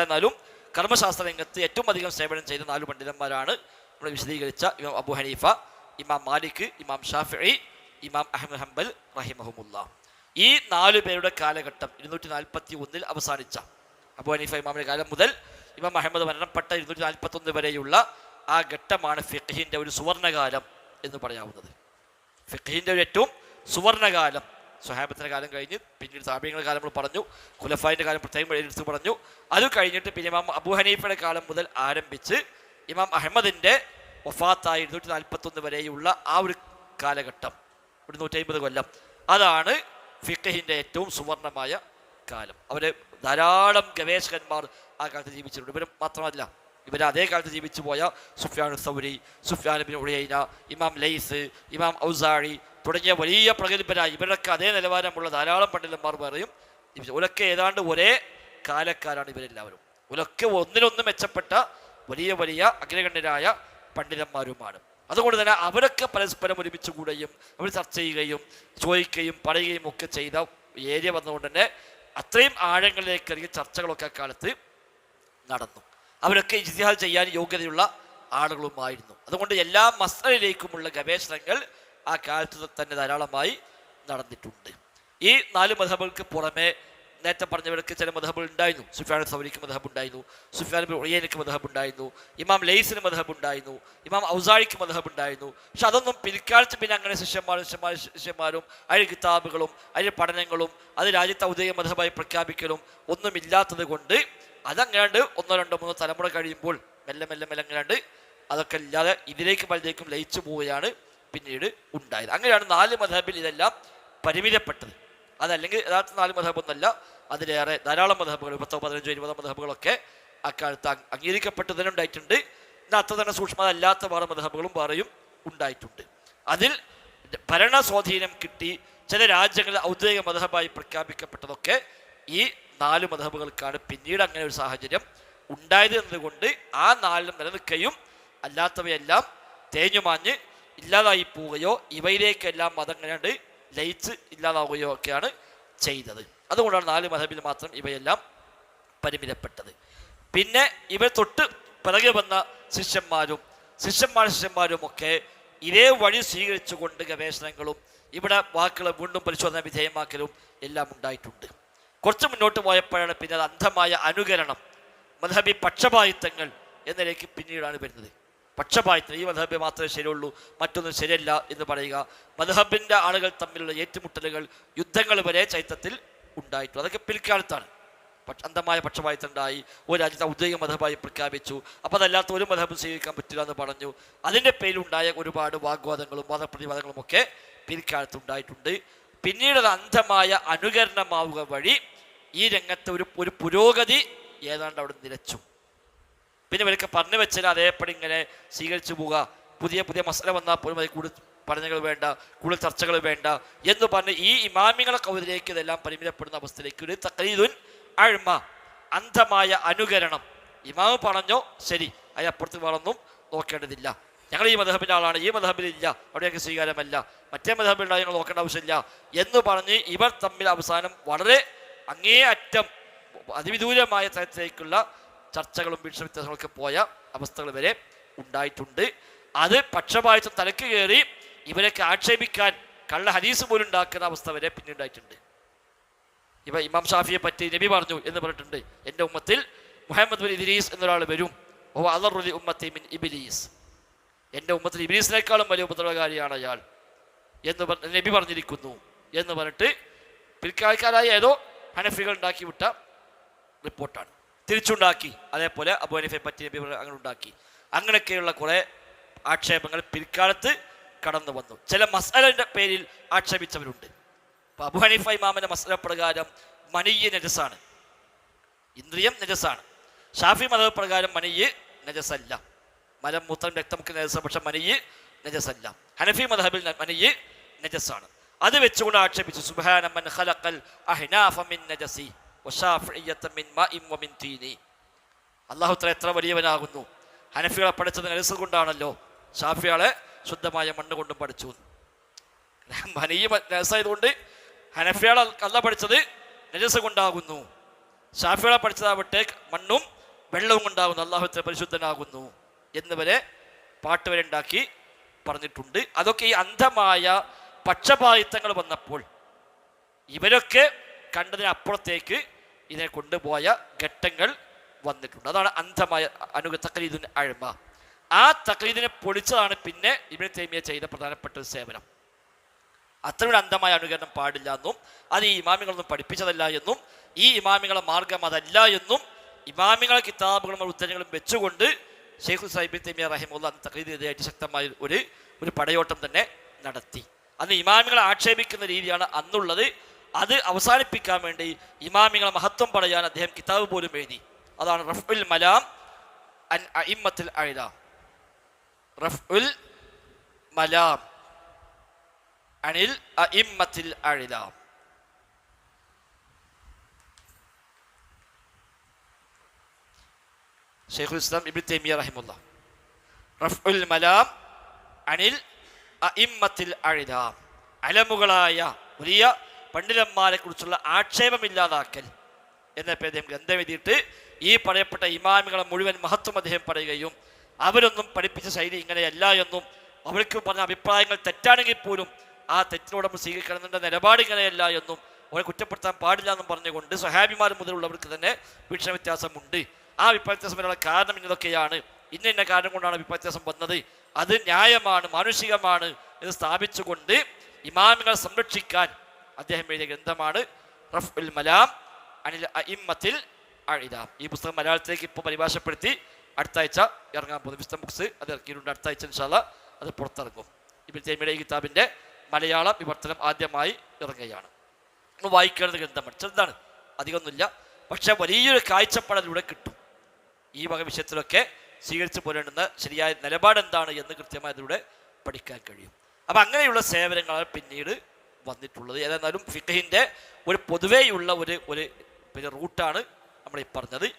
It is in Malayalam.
എന്നാലും കർമ്മശാസ്ത്ര രംഗത്ത് ഏറ്റവും അധികം സേവനം ചെയ്ത 4 പണ്ഡിതന്മാരാണ് നമ്മൾ വിശദീകരിച്ച ഇമാം അബൂ ഹനീഫ, ഇമാം മാലിക്, ഇമാം ഷാഫിഈ, ഇമാം അഹ്മദ് ഹംബൽ റഹിമഹുമുല്ലാ. ഈ 4 പേരുടെ കാലഘട്ടം 241 അവസാനിച്ച അബൂ ഹനീഫ ഇമാമിന്റെ കാലം മുതൽ ഇമാം അഹമ്മദ് മരണപ്പെട്ട 241 വരെയുള്ള ആ ഘട്ടമാണ് ഫിഖ്ഹിന്റെ ഒരു സുവർണകാലം എന്ന് പറയാവുന്നത്. ഫിഖ്ഹിന്റെ ഒരു ഏറ്റവും സുവർണകാലം. സ്വഹാബത്തിന്റെ കാലം കഴിഞ്ഞ് പിന്നീട് താബിഈങ്ങളുടെ കാലം നമ്മൾ പറഞ്ഞു, ഖുലഫായിന്റെ കാലം പ്രത്യേകം എടുത്ത് പറഞ്ഞു. അത് കഴിഞ്ഞിട്ട് പിന്നെ ഇമാം അബൂ ഹനീഫയുടെ കാലം മുതൽ ആരംഭിച്ച് ഇമാം അഹമ്മദിന്റെ വഫാത്തായി 241 വരെയുള്ള ആ ഒരു കാലഘട്ടം, 150 കൊല്ലം, അതാണ് ഫിഖ്ഹിന്റെ ഏറ്റവും സുവർണമായ കാലം. അവരെ ധാരാളം ഗവേഷകന്മാർ ആ കാലത്ത് ജീവിച്ചിട്ടുണ്ട്. ഇവരും മാത്രമല്ല, ഇവർ അതേ കാലത്ത് ജീവിച്ചു പോയ സുഫ്യാൻ സൗരി, സുഫ്യാൻ ഇബ്നു ഉയൈന, ഇമാം ലൈസ്, ഇമാം ഔസാഇ തുടങ്ങിയ വലിയ പ്രഗത്ഭരായി ഇവരൊക്കെ അതേ നിലവാരമുള്ള ധാരാളം പണ്ഡിതന്മാർ പറയും. ഇവരൊക്കെ ഏതാണ്ട് ഒരേ കാലക്കാരാണ് ഇവരെല്ലാവരും. ഇവരൊക്കെ ഒന്നിനൊന്ന് മെച്ചപ്പെട്ട വലിയ വലിയ അഗ്രഗണ്യരായ പണ്ഡിതന്മാരുമാണ്. അതുകൊണ്ട് തന്നെ അവരൊക്കെ പരസ്പരം ഒരുമിച്ച് കൂടുകയും അവർ ചർച്ച ചെയ്യുകയും ചോദിക്കുകയും പറയുകയും ഒക്കെ ചെയ്ത ഏരിയ വന്നുകൊണ്ട് തന്നെ അത്രയും ആഴങ്ങളിലേക്ക് ഇറങ്ങിയ ചർച്ചകളൊക്കെ കാലത്ത് നടന്നു. അവരൊക്കെ ഇജ്തിഹാദ് ചെയ്യാൻ യോഗ്യതയുള്ള ആളുകളുമായിരുന്നു. അതുകൊണ്ട് എല്ലാ മസ്അലയിലേക്കുമുള്ള ഗവേഷണങ്ങൾ ആ കാലത്ത് തന്നെ ധാരാളമായി നടന്നിട്ടുണ്ട്. ഈ 4 മദ്ഹബുകൾക്ക് പുറമെ നേരത്തെ പറഞ്ഞവർക്ക് ചില മദ്ഹബുകൾ ഉണ്ടായിരുന്നു. സുഫ്യാൻ സൗരിക്ക് മദ്ഹബ് ഉണ്ടായിരുന്നു, സുഫ്യാൻ ഇബ്നു ഉയൈനക്ക് മദ്ഹബ് ഉണ്ടായിരുന്നു, ഇമാം ലൈസിന് മദ്ഹബ് ഉണ്ടായിരുന്നു, ഇമാം ഔസാഇക്ക് മദ്ഹബ് ഉണ്ടായിരുന്നു. പക്ഷെ അതൊന്നും പിൽക്കാലത്ത് പിന്നെ അങ്ങനെ ശിഷ്യന്മാരും അതിൽ കിതാബുകളും അതിൽ പഠനങ്ങളും അത് രാജ്യത്തെ ഔദ്യോഗിക മദ്ഹബായി പ്രഖ്യാപിക്കലും ഒന്നുമില്ലാത്തത് കൊണ്ട് അതങ്ങാണ്ട് 1, 2, 3 തലമുറ കഴിയുമ്പോൾ മെല്ലെ മെല്ലെ മെല്ലെ അങ്ങാണ്ട് അതൊക്കെ ഇല്ലാതെ ഇതിലേക്ക് പലതേക്കും ലയിച്ചു പോവുകയാണ് പിന്നീട് ഉണ്ടായത്. അങ്ങനെയാണ് 4 മദ്ഹബിൽ ഇതെല്ലാം പരിമിതപ്പെട്ടത്. അതല്ലെങ്കിൽ യഥാർത്ഥ 4 മദ്ഹബൊന്നല്ല, അതിലേറെ ധാരാളം മദ്ഹബുകൾ 10, 15, 20 മദ്ഹബുകളൊക്കെ അക്കാലത്ത് അംഗീകരിക്കപ്പെട്ടു തന്നെ ഉണ്ടായിട്ടുണ്ട്. എന്നാൽ അത്ര തന്നെ സൂക്ഷ്മത അല്ലാത്ത വേറെ മദ്ഹബുകളും വേറെയും ഉണ്ടായിട്ടുണ്ട്. അതിൽ ഭരണ സ്വാധീനം കിട്ടി ചില രാജ്യങ്ങളിൽ ഔദ്യോഗിക മദ്ഹബായി പ്രഖ്യാപിക്കപ്പെട്ടതൊക്കെ ഈ 4 മദ്ഹബുകൾക്കാണ് പിന്നീട് അങ്ങനെ ഒരു സാഹചര്യം ഉണ്ടായത് എന്നതുകൊണ്ട് ആ 4 നിലനിൽക്കുകയും അല്ലാത്തവയെല്ലാം തേഞ്ഞുമാഞ്ഞ് ഇല്ലാതായി പോവുകയോ ഇവയിലേക്കെല്ലാം മതങ്ങളുടെ ലയിച്ച് ഇല്ലാതാവുകയോ ഒക്കെയാണ് ചെയ്തത്. അതുകൊണ്ടാണ് 4 മദ്ഹബിൽ മാത്രം ഇവയെല്ലാം പരിമിതപ്പെട്ടത്. പിന്നെ ഇവർ തൊട്ട് പിറകെ വന്ന ശിഷ്യന്മാരും ഒക്കെ ഇതേ വഴി സ്വീകരിച്ചുകൊണ്ട് ഗവേഷണങ്ങളും ഇവിടെ വാക്കുകൾ വീണ്ടും പരിശോധന വിധേയമാക്കലും എല്ലാം ഉണ്ടായിട്ടുണ്ട്. കുറച്ച് മുന്നോട്ട് പോയപ്പോഴാണ് പിന്നെ അത് അന്ധമായ അനുകരണം, മദ്ഹബി പക്ഷപാതിത്വങ്ങൾ എന്നതിലേക്ക് പിന്നീടാണ് വരുന്നത്. പക്ഷപാതിത്വം, ഈ മദ്ഹബ് മാത്രമേ ശരിയുള്ളൂ, മറ്റൊന്നും ശരിയല്ല എന്ന് പറയുക, മദ്ഹബിൻ്റെ ആളുകൾ തമ്മിലുള്ള ഏറ്റുമുട്ടലുകൾ, യുദ്ധങ്ങൾ വരെ ചരിത്രത്തിൽ ഉണ്ടായിട്ടു. അതൊക്കെ പിൽക്കാലത്താണ്. അന്ധമായ പക്ഷപാതിത്വം ഉണ്ടായി, ഒരു രാജ്യത്തെ ഔദ്യോഗിക മദ്ഹബായി പ്രഖ്യാപിച്ചു, അപ്പോൾ അതല്ലാത്ത ഒരു മദ്ഹബും സ്വീകരിക്കാൻ പറ്റില്ല എന്ന് പറഞ്ഞു. അതിൻ്റെ പേരിലുണ്ടായ ഒരുപാട് വാഗ്വാദങ്ങളും വാദപ്രതിവാദങ്ങളും ഒക്കെ പിൽക്കാലത്ത് ഉണ്ടായിട്ടുണ്ട്. പിന്നീട് അത് അന്ധമായ അനുകരണമാവുക വഴി ഈ രംഗത്ത് ഒരു പുരോഗതി ഏതാണ്ട് അവിടെ നിലച്ചു. പിന്നെ ഇവരൊക്കെ പറഞ്ഞു വെച്ചാൽ അതേപടി ഇങ്ങനെ സ്വീകരിച്ചു പോവുക, പുതിയ പുതിയ മസല വന്നാൽ പോലും അതിൽ കൂടുതൽ പഠനങ്ങൾ വേണ്ട, കൂടുതൽ ചർച്ചകൾ വേണ്ട എന്ന് പറഞ്ഞ് ഈ ഇമാമിങ്ങളെ കൗതിലേക്ക് ഇതെല്ലാം പരിമിതപ്പെടുന്ന അവസ്ഥയിലേക്ക് ഒരു തഖ്ലീദുൻ അഴ്മ, അന്ധമായ അനുകരണം. ഇമാമ് പറഞ്ഞോ ശരി, അതിനപ്പുറത്ത് വേറൊന്നും നോക്കേണ്ടതില്ല, ഞങ്ങൾ ഈ മദ്ഹബിൻ്റെ ആളാണ്, ഈ മദ്ഹബിലില്ല, അവിടെയൊക്കെ സ്വീകാര്യമല്ല, മറ്റേ മദ്ഹബിലുണ്ടായി ഞങ്ങൾ നോക്കേണ്ട ആവശ്യമില്ല എന്ന് പറഞ്ഞ് ഇവർ തമ്മിൽ അവസാനം വളരെ അങ്ങേയറ്റം അതിവിദൂരമായ തരത്തിലേക്കുള്ള ചർച്ചകളും വീക്ഷണവ്യത്യാസങ്ങളൊക്കെ പോയ അവസ്ഥകൾ വരെ ഉണ്ടായിട്ടുണ്ട്. അത് പക്ഷപാതിത്വം തലക്ക് കയറി ഇവരൊക്കെ ആക്ഷേപിക്കാൻ കള്ള ഹദീസ് പോലും ഉണ്ടാക്കുന്ന അവസ്ഥ വരെ പിന്നീടായിട്ടുണ്ട്. ഇവ ഇമാം ഷാഫിയെ പറ്റി നബി പറഞ്ഞു എന്ന് പറഞ്ഞിട്ടുണ്ട്, എൻ്റെ ഉമ്മത്തിൽ മുഹമ്മദ് ബിൻ ഇദ്രീസ് എന്നൊരാൾ വരും, ഓ അദറുൽ ഉമ്മത്തി മിൻ ഇബ്ലീസ്, എൻ്റെ ഉമ്മത്തിൽ ഇബ്ലീസിനേക്കാളും വലിയ ഉപദ്രവകാരിയാണ് അയാൾ എന്ന് നബി പറഞ്ഞിരിക്കുന്നു എന്ന് പറഞ്ഞിട്ട് പിൽക്കാലക്കാരായ ഏതോ ഹനഫികൾ ഉണ്ടാക്കി വിട്ട റിപ്പോർട്ടാണ്. തിരിച്ചുണ്ടാക്കി അതേപോലെ അബൂ ഹനീഫയെ പറ്റി നബി അങ്ങനെ ഉണ്ടാക്കി. അങ്ങനെയൊക്കെയുള്ള കുറേ ആക്ഷേപങ്ങൾ പിൽക്കാലത്ത് കടന്നു വന്നു. ചില മസ്അലയുടെ പേരിൽ ആക്ഷേപിച്ചവരുണ്ട്. അപ്പോൾ അബൂ ഹനീഫ ഇമാമിന്റെ മസ്അല പ്രകാരം മനിയ്യ് നജസാണ്, ഇന്ദ്രിയം നജസാണ്. ഷാഫി മദ്ഹബ് പ്രകാരം മനിയ്യ് നജസല്ല, മലം മൂത്രം രക്തമൊക്കെ നജസ, പക്ഷെ മനിയ്യ് നജസല്ല. ഹനഫി മദ്ഹബിൽ മനിയ്യ് നജസാണ്. അത് വെച്ചുകൊണ്ട് ആക്ഷേപിച്ചു, സുബ്ഹാന മൻ ഖലഖൽ അഹ്നാഫ മിൻ നജസി വശാഫിയ്യത മിൻ മാഇൻ വമിൻ തീനി. അല്ലാഹു തആല എത്ര വലിയവനാകുന്നു. ഹനഫികളെ പഠിച്ചത് നജസ് കൊണ്ടാണല്ലോ, ഷാഫികളെ ശുദ്ധമായ മണ്ണ് കൊണ്ടും പഠിച്ചു. മനിയ്യ് നജസായതുകൊണ്ട് ഹനഫികളെ അല്ലാഹു പഠിച്ചത് നജസ് കൊണ്ടാകുന്നു, ഷാഫികളെ പഠിച്ചതാവട്ടെ മണ്ണും വെള്ളവും കൊണ്ടാകുന്നു, അള്ളാഹു പരിശുദ്ധനാകുന്നു എന്നിവരെ പാട്ട് വരെ ഉണ്ടാക്കി പറഞ്ഞിട്ടുണ്ട്. അതൊക്കെ ഈ അന്ധമായ പക്ഷപാതിത്വങ്ങൾ വന്നപ്പോൾ ഇവരൊക്കെ കണ്ടതിനപ്പുറത്തേക്ക് ഇതിനെ കൊണ്ടുപോയ ഘട്ടങ്ങൾ വന്നിട്ടുണ്ട്. അതാണ് അന്ധമായ തഖ്ലീദുൽ അഅ്മ. ആ തഖ്ലീദിനെ പൊളിച്ചതാണ് പിന്നെ ഇബ്നു തൈമിയ്യ ചെയ്ത പ്രധാനപ്പെട്ട ഒരു സേവനം. അത്രയും അന്ധമായ അനുകരണം പാടില്ല എന്നും അത് ഈ ഇമാമികളൊന്നും പഠിപ്പിച്ചതല്ല എന്നും ഈ ഇമാമികളെ മാർഗം അതല്ല എന്നും ഇമാമികളെ കിതാബുകളും ഉത്തരങ്ങളും വെച്ചുകൊണ്ട് ശൈഖുൽ ഇസ്ലാം ഇബ്നു തൈമിയ്യ റഹിമഹുല്ലാഹ് അന്ന് തഖ്ലീദിനെതിരായിട്ട് ശക്തമായ ഒരു പടയോട്ടം തന്നെ നടത്തി. അന്ന് ഇമാമികളെ ആക്ഷേപിക്കുന്ന രീതിയാണ് അന്നുള്ളത്. അത് അവസാനിപ്പിക്കാൻ വേണ്ടി ഇമാമികളെ മഹത്വം പറയാൻ അദ്ദേഹം കിതാബ് പോലും എഴുതി. അതാണ് റഫ്ഉൽ മലാം അൻ അഇമ്മത്തുൽ അഅ്ലാം. റഫ്ഉൽ മലാം അനിൽ അഇമ്മത്തുൽ അഅ്ലാം. ശൈഖുൽ ഇസ്ലാം ഇബ്നു തൈമിയ്യ റഹിമഹുല്ലാഹ് റഫ്ഉൽ മലാം അനിൽ അഇമ്മത്തുൽ അഅ്ലാം. അലമുകളായ വലിയ പണ്ഡിതന്മാരെ കുറിച്ചുള്ള ആക്ഷേപമില്ലാതാക്കൽ എന്ന അദ്ദേഹം ഗ്രന്ഥം എഴുതിയിട്ട് ഈ പറയപ്പെട്ട ഇമാമികളെ മുഴുവൻ മഹത്വം അദ്ദേഹം പറയുകയും അവരൊന്നും പഠിപ്പിച്ച ശൈലി ഇങ്ങനെയല്ല എന്നും അവർക്ക് പറഞ്ഞ അഭിപ്രായങ്ങൾ തെറ്റാണെങ്കിൽ പോലും ആ തെറ്റിനോട് നമ്മൾ സ്വീകരിക്കണമെന്ന നിലപാട് ഇങ്ങനെയല്ല എന്നും അവരെ കുറ്റപ്പെടുത്താൻ പാടില്ല എന്നും പറഞ്ഞുകൊണ്ട് സ്വഹാബിമാർ മുതലുള്ളവർക്ക് തന്നെ വീക്ഷണ വ്യത്യാസമുണ്ട്. ആ അഭിപ്രായ വ്യത്യാസം വരാനുള്ള കാരണം ഇതൊക്കെയാണ്, ഇന്ന കാരണം കൊണ്ടാണ് അഭിപ്രായ വ്യത്യാസം വന്നത്, അത് ന്യായമാണ്, മാനുഷികമാണ് എന്ന് സ്ഥാപിച്ചുകൊണ്ട് ഇമാമികളെ സംരക്ഷിക്കാൻ അദ്ദേഹം എഴുതിയ ഗ്രന്ഥമാണ് റഫ്ഉൽ മലാം അനിൽ അഇമ്മത്തുൽ അഅ്ലാം. ഈ പുസ്തകം മലയാളത്തിലേക്ക് ഇപ്പോൾ പരിഭാഷപ്പെടുത്തി അടുത്ത ആഴ്ച ഇറങ്ങാൻ പോകുന്നു. വിസ്ഡം ബുക്സ് അത് ഇറക്കിയിട്ടുണ്ട്. അടുത്ത ആഴ്ച ഇൻഷാ അല്ലാഹ് അത് പുറത്തിറങ്ങും. ഇബ്നു തൈമിയ്യയുടെ ഈ കിതാബിൻ്റെ മലയാള വിവർത്തനം ആദ്യമായി ഇറങ്ങുകയാണ്. നമ്മൾ വായിക്കേണ്ട ഗ്രന്ഥമാണ്, ചെറുതാണ്, അധികമൊന്നുമില്ല, പക്ഷെ വലിയൊരു കാഴ്ചപ്പാടിലൂടെ കിട്ടും. ഈ വക വിഷയത്തിലൊക്കെ സ്വീകരിച്ചു പോരേണ്ടുന്ന ശരിയായ നിലപാട് എന്താണ് എന്ന് കൃത്യമായതിലൂടെ പഠിക്കാൻ കഴിയും. അപ്പം അങ്ങനെയുള്ള സേവനങ്ങളാണ് പിന്നീട് വന്നിട്ടുള്ളത്. ഏതായാലും ഫിഖഹിൻ്റെ ഒരു പൊതുവേയുള്ള ഒരു റൂട്ടാണ് നമ്മൾ ഈ പറഞ്ഞത്. ഇനി